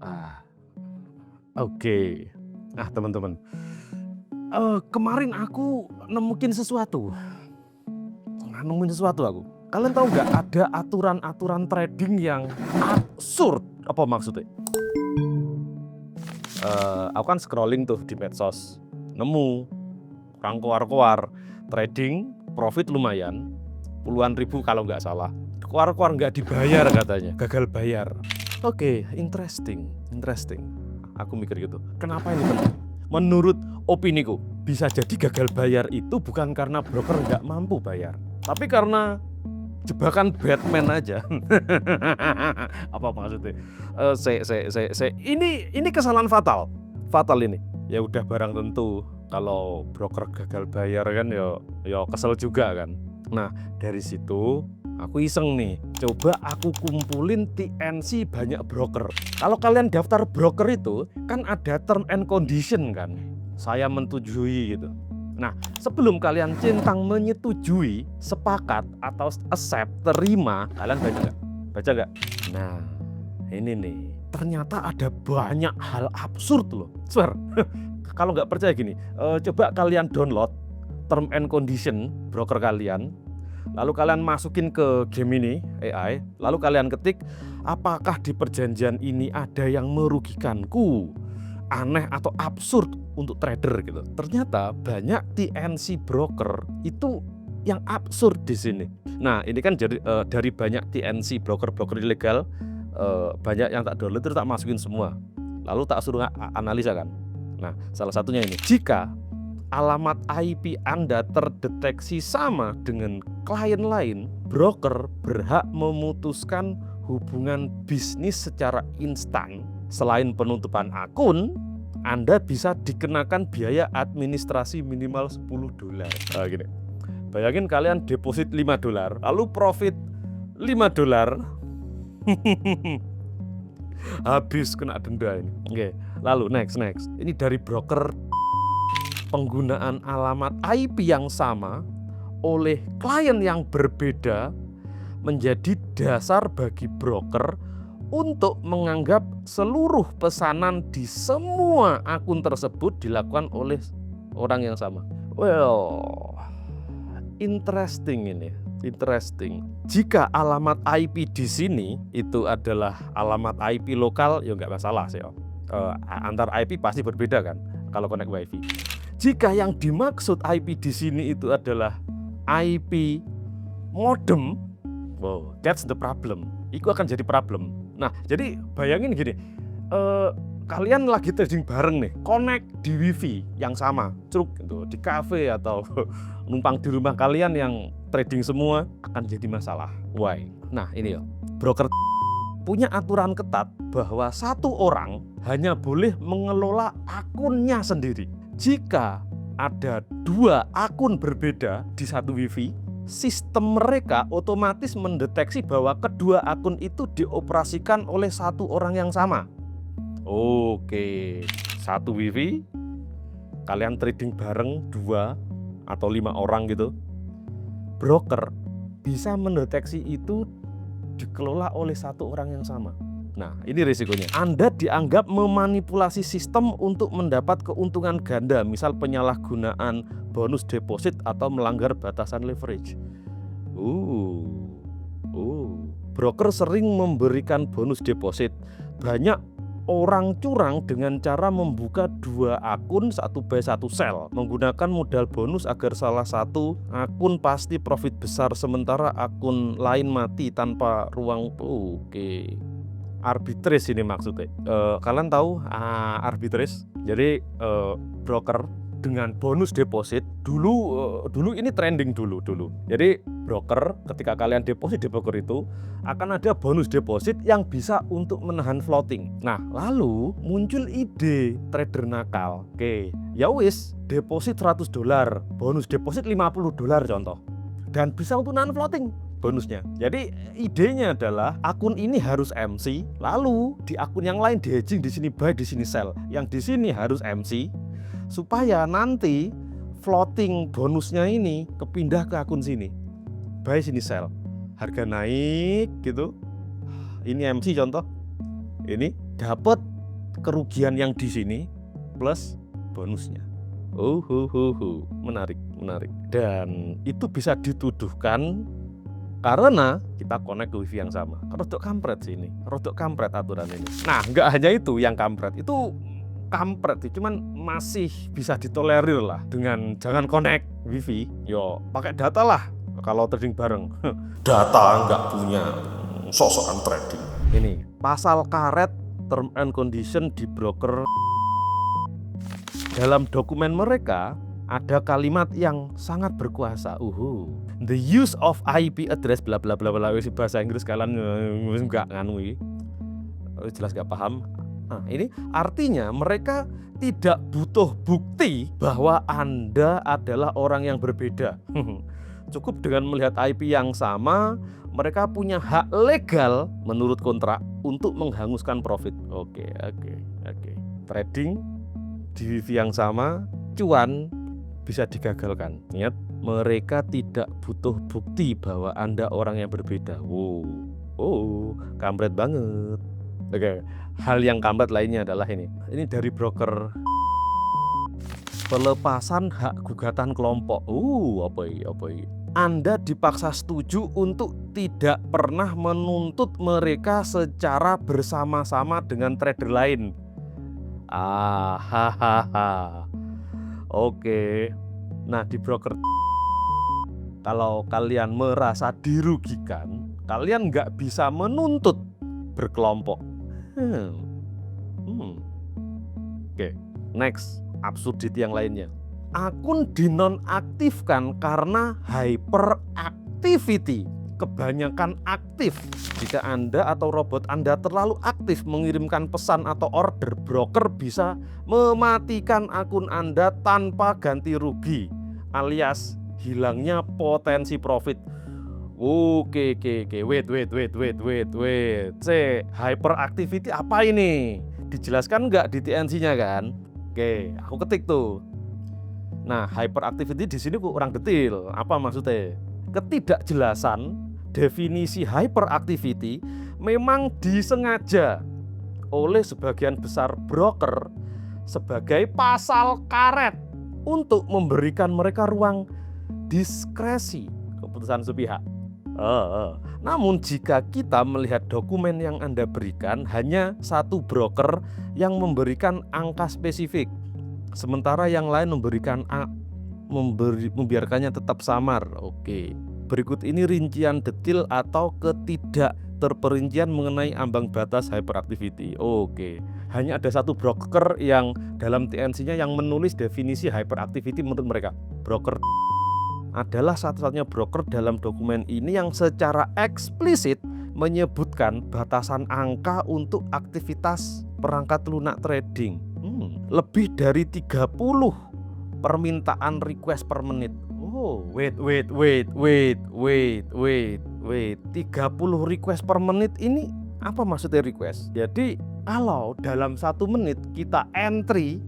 Ah, oke. Nah, teman-teman, kemarin aku nemuin sesuatu. Nemuin sesuatu aku. Kalian tahu nggak ada aturan-aturan trading yang absurd? Apa maksudnya? Aku kan scrolling tuh di medsos, nemu orang keluar-keluar trading profit lumayan, puluhan ribu kalau nggak salah. Keluar-keluar nggak dibayar katanya, gagal bayar. Oke, interesting. Aku mikir gitu. Kenapa ini penting? Menurut opiniku, bisa jadi gagal bayar itu bukan karena broker nggak mampu bayar, tapi karena jebakan Batman aja. Apa maksudnya? Ini kesalahan fatal ini. Ya udah barang tentu kalau broker gagal bayar kan ya kesel juga kan. Nah, dari situ aku iseng nih, coba aku kumpulin TNC banyak broker. Kalau kalian daftar broker itu kan ada term and condition kan. Saya menyetujui gitu. Nah, sebelum kalian centang menyetujui, sepakat atau accept, terima, kalian baca nggak? Baca nggak? Nah, ini nih, ternyata ada banyak hal absurd loh. Swear, kalau nggak percaya gini, coba kalian download term and condition broker kalian, lalu kalian masukin ke Gemini AI, lalu kalian ketik, apakah di perjanjian ini ada yang merugikanku, aneh atau absurd untuk trader gitu. Ternyata banyak TNC broker itu yang absurd di sini. Nah, ini kan jadi dari banyak TNC broker ilegal, banyak yang tak download terus tak masukin semua. Lalu tak suruh analisa kan. Nah, salah satunya ini. Jika alamat IP Anda terdeteksi sama dengan klien lain, broker berhak memutuskan hubungan bisnis secara instan. Selain penutupan akun, Anda bisa dikenakan biaya administrasi minimal $10. Nah, gini. Bayangin kalian deposit $5, lalu profit $5. Habis kena denda ini. Oke, lalu next. Ini dari broker, penggunaan alamat IP yang sama oleh klien yang berbeda menjadi dasar bagi broker untuk menganggap seluruh pesanan di semua akun tersebut dilakukan oleh orang yang sama. Well, interesting ini. Jika alamat IP di sini itu adalah alamat IP lokal, ya nggak masalah sih. Antar IP pasti berbeda kan kalau connect WiFi. Jika yang dimaksud IP di sini itu adalah IP modem, wow, that's the problem. Itu akan jadi problem. Nah, jadi bayangin gini, kalian lagi trading bareng nih, connect di wifi yang sama, truk gitu, di cafe atau numpang di rumah kalian yang trading semua, akan jadi masalah. Why? Nah, ini ya, broker punya aturan ketat bahwa satu orang hanya boleh mengelola akunnya sendiri. Jika ada 2 akun berbeda di satu wifi, sistem mereka otomatis mendeteksi bahwa kedua akun itu dioperasikan oleh satu orang yang sama. Oke, satu wifi, kalian trading bareng 2 atau 5 orang gitu. Broker bisa mendeteksi itu dikelola oleh satu orang yang sama. Nah, ini risikonya. Anda dianggap memanipulasi sistem untuk mendapat keuntungan ganda, misal penyalahgunaan bonus deposit atau melanggar batasan leverage. Broker sering memberikan bonus deposit. Banyak orang curang dengan cara membuka 2 akun, 1 buy 1 sell, menggunakan modal bonus agar salah satu akun pasti profit besar sementara akun lain mati tanpa ruang. Oke. Arbitrage ini maksudnya. Kalian tahu arbitrage? Jadi broker dengan bonus deposit dulu ini trending dulu. Jadi broker ketika kalian deposit di broker itu akan ada bonus deposit yang bisa untuk menahan floating. Nah, lalu muncul ide trader nakal. Oke, ya wis, deposit $100, bonus deposit $50 contoh. Dan bisa untuk nahan floating bonusnya. Jadi idenya adalah akun ini harus MC, lalu di akun yang lain di hedging, di sini buy, di sini sell. Yang di sini harus MC supaya nanti floating bonusnya ini kepindah ke akun sini. Buy sini sell. Harga naik gitu. Ini MC contoh. Ini dapat kerugian yang di sini plus bonusnya. Menarik. Dan itu bisa dituduhkan karena kita connect ke wifi yang sama. Rodok kampret sih ini, rodok kampret aturan ini. Nah, nggak hanya itu yang kampret, itu kampret sih, cuman masih bisa ditolerir lah dengan jangan connect wifi, yo pakai data lah kalau trading bareng. Data nggak punya, sok-sokan trading. Ini pasal karet term and condition di broker. Dalam dokumen mereka ada kalimat yang sangat berkuasa. The use of IP address bla bla bla bla, bahasa Inggris kalian enggak nganui. Jelas gak paham. Nah, ini artinya mereka tidak butuh bukti bahwa Anda adalah orang yang berbeda. Cukup dengan melihat IP yang sama, mereka punya hak legal menurut kontrak untuk menghanguskan profit. Oke. Trading di wifi yang sama, cuan bisa digagalkan. Ingat, mereka tidak butuh bukti bahwa Anda orang yang berbeda. Kampret banget. Oke, hal yang kampret lainnya adalah ini dari broker. Pelepasan hak gugatan kelompok. Apa ini? Anda dipaksa setuju untuk tidak pernah menuntut mereka secara bersama-sama dengan trader lain. Oke. Nah, di broker, kalau kalian merasa dirugikan, kalian nggak bisa menuntut berkelompok. Oke, next, absurdity yang lainnya. Akun dinonaktifkan karena hyperactivity. Kebanyakan aktif. Jika Anda atau robot Anda terlalu aktif mengirimkan pesan atau order, broker bisa mematikan akun Anda tanpa ganti rugi, alias hilangnya potensi profit. Oke. Wait. Hyperactivity apa ini? Dijelaskan nggak di TNC-nya kan? Oke, aku ketik tuh. Nah, hyperactivity di sini kurang detail. Apa maksudnya? Ketidakjelasan definisi hyperactivity memang disengaja oleh sebagian besar broker sebagai pasal karet untuk memberikan mereka ruang diskresi keputusan sepihak. Namun jika kita melihat dokumen yang Anda berikan, hanya satu broker yang memberikan angka spesifik, sementara yang lain membiarkannya tetap samar. Oke. Berikut ini rincian detail atau ketidakterperincian mengenai ambang batas hyperactivity. Oke. Hanya ada satu broker yang dalam TNC-nya yang menulis definisi hyperactivity menurut mereka. Broker adalah satu-satunya broker dalam dokumen ini yang secara eksplisit menyebutkan batasan angka untuk aktivitas perangkat lunak trading. Lebih dari 30 permintaan request per menit. Wait. 30 request per menit ini apa maksudnya request? Jadi kalau dalam 1 menit kita entry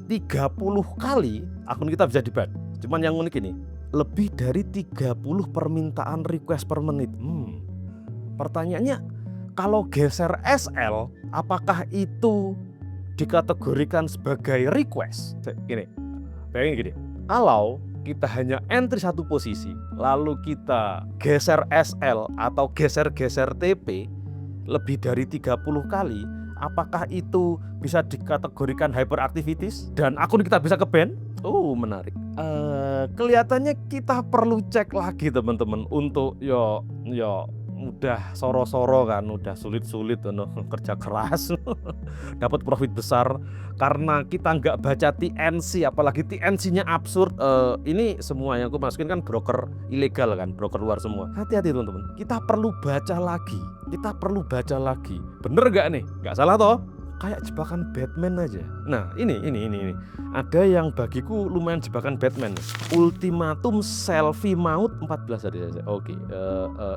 30 kali, akun kita bisa diban. Cuman yang unik ini, lebih dari 30 permintaan request per menit. Pertanyaannya, kalau geser SL, apakah itu dikategorikan sebagai request? Bayangin gini, kalau kita hanya entry satu posisi, lalu kita geser SL atau geser-geser TP lebih dari 30 kali, apakah itu bisa dikategorikan hyperactivities dan akun kita bisa ke-ban? Menarik. Kelihatannya kita perlu cek lagi teman-teman untuk udah soro-soro kan, udah sulit-sulit kerja keras dapat profit besar karena kita nggak baca TNC, apalagi TNC-nya absurd. Ini semua yang aku masukin kan broker ilegal kan, broker luar semua. Hati-hati teman-teman, kita perlu baca lagi, bener nggak nih? Nggak salah toh? Kayak jebakan Batman aja. Nah ini ada yang bagiku lumayan jebakan Batman. Ultimatum selfie maut 14 hari saja. Oke.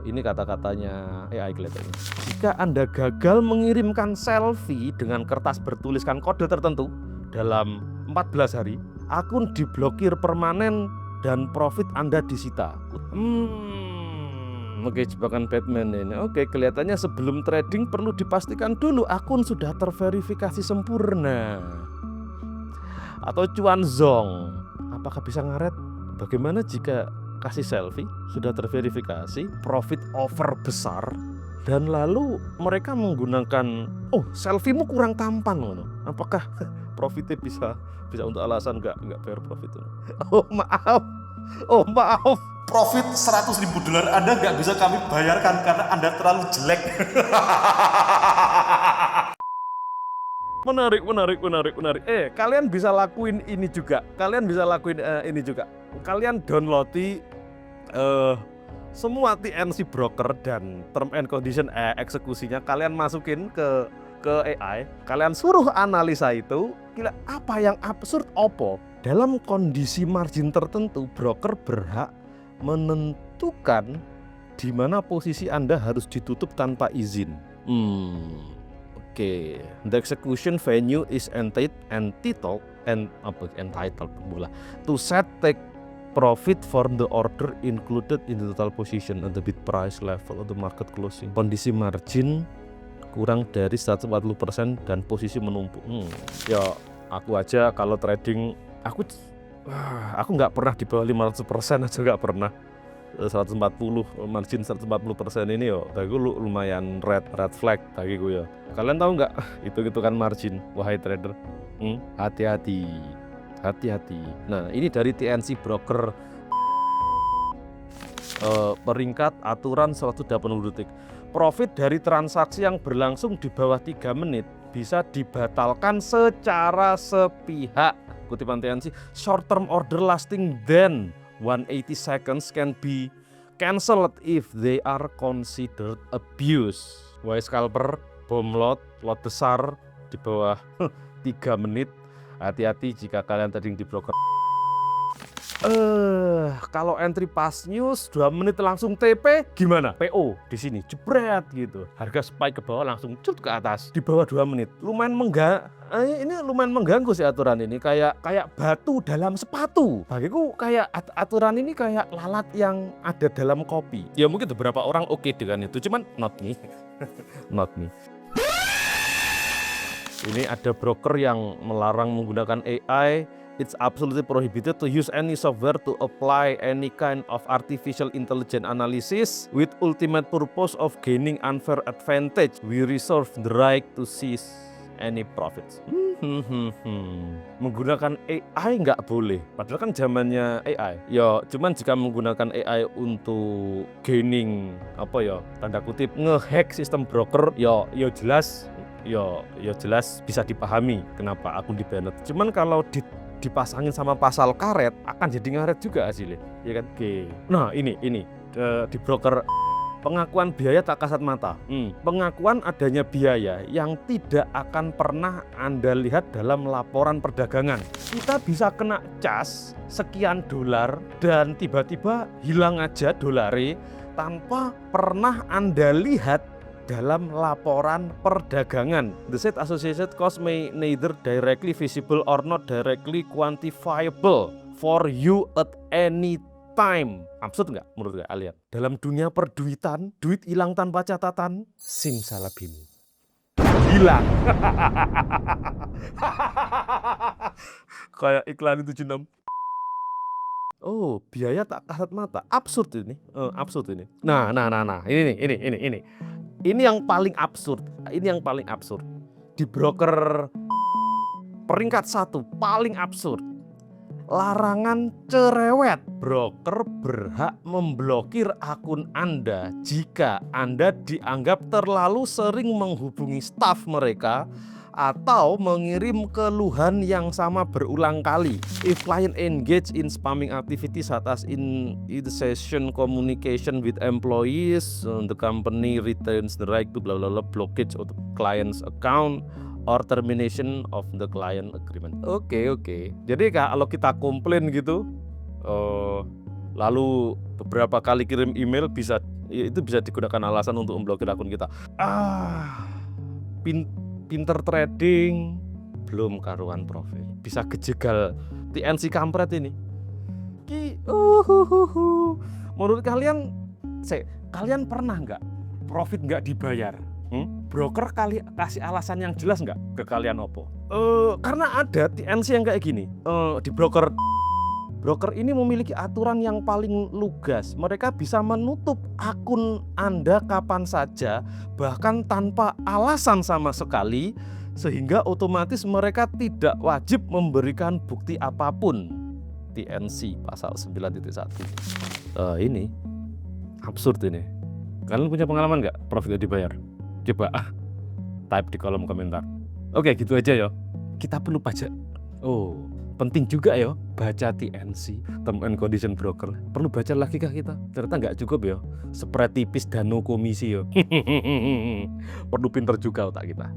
Ini kata-katanya AI kelihatannya. Jika Anda gagal mengirimkan selfie dengan kertas bertuliskan kode tertentu dalam 14 hari, akun diblokir permanen dan profit Anda disita. Oke, jebakan Batman ini. Oke, kelihatannya sebelum trading perlu dipastikan dulu akun sudah terverifikasi sempurna. Atau cuan zong, apakah bisa ngaret? Bagaimana jika kasih selfie sudah terverifikasi, profit over besar, dan lalu mereka menggunakan selfiemu kurang tampan loh. Apakah profitnya bisa untuk alasan nggak bayar profit? Maaf. Profit $100.000 Anda nggak bisa kami bayarkan karena Anda terlalu jelek. Menarik. Kalian bisa lakuin ini juga. Kalian downloadi semua TNC broker dan term and condition eksekusinya. Kalian masukin ke AI. Kalian suruh analisa itu. Gila, apa yang absurd opo? Dalam kondisi margin tertentu, broker berhak menentukan di mana posisi Anda harus ditutup tanpa izin. Oke. The execution venue is entitled to set take profit for the order included in the total position at the bid price level of the market closing. Kondisi margin kurang dari 140% dan posisi menumpuk. Ya, aku aja kalau trading aku nggak pernah di bawah 500% aja, nggak pernah. 140 margin 140% ini bagi gue lumayan red flag bagi gue ya. Kalian tahu nggak itu kan margin, wahai trader? Hati-hati. Nah, ini dari TNC broker peringkat aturan 180 detik. Profit dari transaksi yang berlangsung di bawah 3 menit bisa dibatalkan secara sepihak. Kutipan TNC, short term order lasting than 180 seconds can be cancelled if they are considered abuse. Wahai scalper, bom lot besar di bawah 3 menit, hati-hati jika kalian trading di broker. Kalau entry pas news 2 menit langsung TP gimana? PO di sini jebret gitu. Harga spike ke bawah langsung cut ke atas di bawah 2 menit. Lumayan mengganggu sih aturan ini, kayak batu dalam sepatu. Bagiku kayak aturan ini kayak lalat yang ada dalam kopi. Ya mungkin beberapa orang oke dengan itu, cuman not me. Ini ada broker yang melarang menggunakan AI. It's absolutely prohibited to use any software to apply any kind of artificial intelligence analysis with ultimate purpose of gaining unfair advantage. We reserve the right to seize any profits. Menggunakan AI nggak boleh. Padahal kan zamannya AI. Ya, cuman jika menggunakan AI untuk gaining tanda kutip ngehack sistem broker, ya jelas bisa dipahami kenapa akun di-banned. Cuman kalau dipasangin sama pasal karet akan jadi ngaret juga hasilnya, ya kan? Oke. Nah, ini di broker pengakuan biaya tak kasat mata. Pengakuan adanya biaya yang tidak akan pernah Anda lihat dalam laporan perdagangan. Kita bisa kena cas sekian dolar dan tiba-tiba hilang aja dolare tanpa pernah Anda lihat dalam laporan perdagangan. The said associated cost may neither directly visible or not directly quantifiable for you at any time. Absurd nggak menurut kalian? Dalam dunia perduitan, duit hilang tanpa catatan, simsalabim, hilang. Kayak iklan 76. Biaya tak kasat mata. Absurd ini. Nah. Ini. Ini yang paling absurd. Di broker peringkat 1 paling absurd. Larangan cerewet. Broker berhak memblokir akun Anda jika Anda dianggap terlalu sering menghubungi staf mereka atau mengirim keluhan yang sama berulang kali. If client engage in spamming activities such as in session communication with employees, the company retains the right to blockage of the client's account or termination of the client agreement. Oke. Jadi kalau kita komplain gitu, lalu beberapa kali kirim email itu bisa digunakan alasan untuk memblokir akun kita. Pinter trading belum karuan profit, bisa kejegal TNC kampret ini. Menurut kalian Kalian pernah nggak profit nggak dibayar? Broker kali kasih alasan yang jelas nggak ke kalian opo? Karena ada TNC yang kayak gini. Di broker ini memiliki aturan yang paling lugas. Mereka bisa menutup akun Anda kapan saja, bahkan tanpa alasan sama sekali, sehingga otomatis mereka tidak wajib memberikan bukti apapun. TNC pasal 9.1. Ini absurd ini. Kalian punya pengalaman nggak profit nggak dibayar? Coba type di kolom komentar. Oke, gitu aja ya. Kita perlu baca. Penting juga ya baca TNC, Term and Condition Broker. Perlu baca lagi kah kita? Ternyata nggak cukup ya. Spread tipis dan no komisi ya. Perlu pinter juga otak kita.